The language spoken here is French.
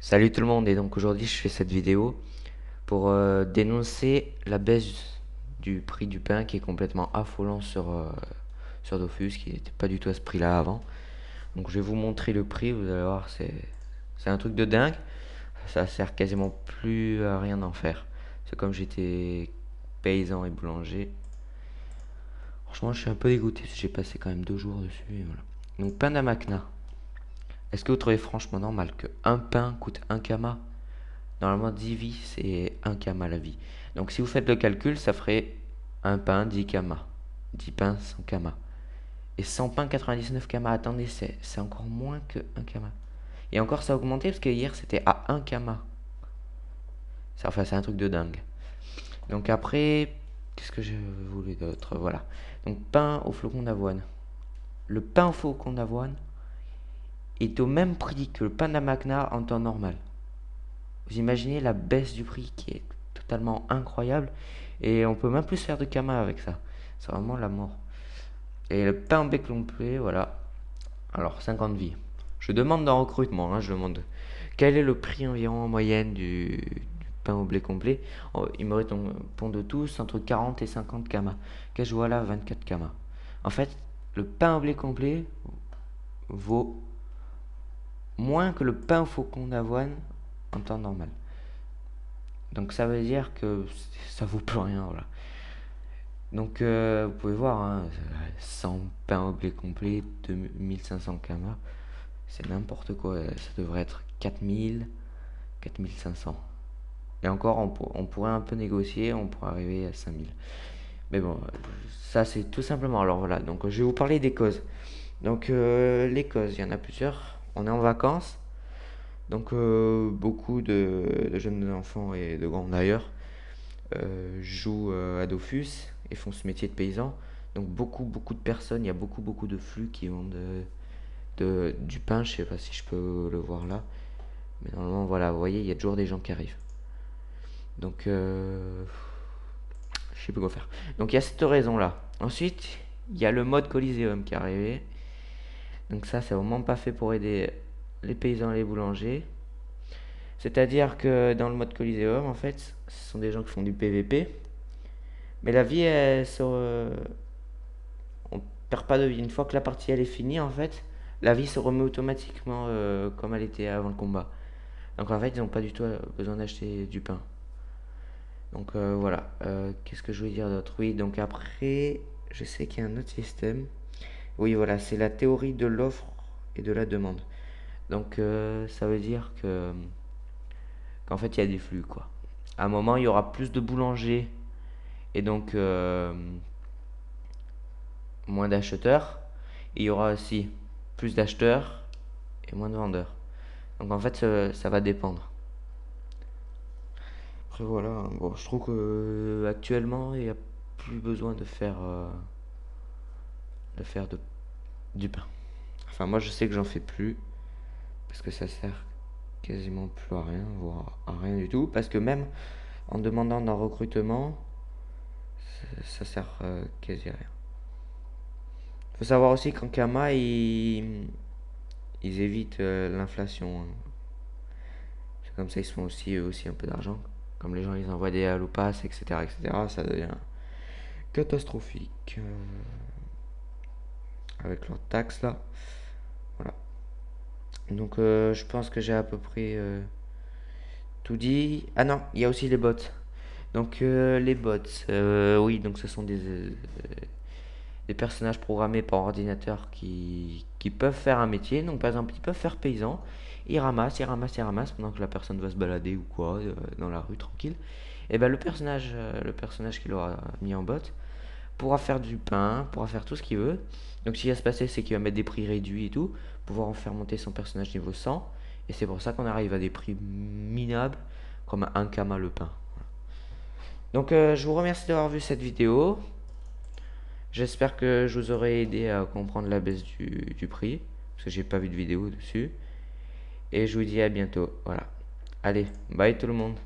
Salut tout le monde, et donc aujourd'hui je fais cette vidéo pour dénoncer la baisse du prix du pain qui est complètement affolant sur Dofus, qui n'était pas du tout à ce prix là avant. Donc je vais vous montrer le prix, vous allez voir, c'est un truc de dingue, ça sert quasiment plus à rien d'en faire. C'est comme j'étais paysan et boulanger. Franchement je suis un peu dégoûté parce que j'ai passé quand même 2 jours dessus, et voilà. Donc pain d'Amakna, est-ce que vous trouvez franchement normal que un pain coûte un kama? Normalement, 10 vies, c'est un kama la vie. Donc, si vous faites le calcul, ça ferait un pain, 10 kama. 10 pains, 100 kama. Et 100 pains, 99 kama. Attendez, c'est encore moins que un kama. Et encore, ça a augmenté parce que hier, c'était à un kama. Enfin, c'est un truc de dingue. Donc, après, qu'est-ce que je voulais d'autre? Voilà. Donc, pain au flocon d'avoine. Le pain au flocon d'avoine est au même prix que le pain d'Amakna en temps normal. Vous imaginez la baisse du prix qui est totalement incroyable. Et on peut même plus faire de kama avec ça. C'est vraiment la mort. Et le pain en bec complet, voilà. Alors, 50 vies. Je demande dans recrutement, je demande quel est le prix environ en moyenne du pain au blé complet. Oh, il me répondent tous entre 40 et 50 kama. Qu'est-ce que je vois là? 24 kama. En fait, le pain au blé complet vaut moins que le pain au faucon d'avoine en temps normal. Donc ça veut dire que ça vaut plus rien, voilà. Donc vous pouvez voir, 100 pains au blé complet, 2500 kama, c'est n'importe quoi, ça devrait être 4000, 4500. Et encore, on pourrait un peu négocier, on pourrait arriver à 5000. Mais bon, ça c'est tout simplement. Alors voilà, donc je vais vous parler des causes. Donc les causes, il y en a plusieurs. On est en vacances, donc beaucoup de jeunes enfants et de grands d'ailleurs jouent à Dofus et font ce métier de paysan. Donc beaucoup de personnes, il y a beaucoup de flux qui ont du pain, je sais pas si je peux le voir là. Mais normalement voilà, vous voyez, il y a toujours des gens qui arrivent. Donc je sais pas quoi faire. Donc il y a cette raison là. Ensuite, il y a le mode Coliseum qui est arrivé. Donc ça, c'est vraiment pas fait pour aider les paysans et les boulangers. C'est-à-dire que dans le mode Coliseum, en fait, ce sont des gens qui font du PVP. Mais la vie, on perd pas de vie. Une fois que la partie elle est finie, en fait, la vie se remet automatiquement comme elle était avant le combat. Donc en fait, ils n'ont pas du tout besoin d'acheter du pain. Donc voilà. Qu'est-ce que je voulais dire d'autre? Oui, donc après, je sais qu'il y a un autre système. Oui, voilà, c'est la théorie de l'offre et de la demande. Donc ça veut dire que qu'en fait, il y a des flux, quoi. À un moment, il y aura plus de boulangers et donc moins d'acheteurs. Et il y aura aussi plus d'acheteurs et moins de vendeurs. Donc en fait, ça va dépendre. Après voilà, bon, je trouve que actuellement, il n'y a plus besoin de faire du pain. Enfin, moi, je sais que j'en fais plus parce que ça sert quasiment plus à rien, voire à rien du tout. Parce que même en demandant d'un recrutement, ça sert quasi à rien. Faut savoir aussi qu'en Kama, ils évitent l'inflation, hein. C'est comme ça, ils se font aussi, eux aussi, un peu d'argent. Comme les gens, ils envoient des aloupas, etc., etc., ça devient catastrophique. Avec leurs taxes, là. Voilà. Donc, je pense que j'ai à peu près tout dit. Ah non, il y a aussi les bots. Donc, les bots, oui, donc ce sont des personnages programmés par ordinateur qui peuvent faire un métier. Donc, par exemple, ils peuvent faire paysan. Ils ramassent pendant que la personne va se balader ou quoi, dans la rue tranquille. Et ben le personnage qu'il aura mis en bot pourra faire du pain, pourra faire tout ce qu'il veut. Donc, ce qui va se passer, c'est qu'il va mettre des prix réduits et tout, pouvoir en faire monter son personnage niveau 100. Et c'est pour ça qu'on arrive à des prix minables, comme un kama le pain. Donc, je vous remercie d'avoir vu cette vidéo. J'espère que je vous aurai aidé à comprendre la baisse du prix, parce que j'ai pas vu de vidéo dessus. Et je vous dis à bientôt. Voilà. Allez, bye tout le monde.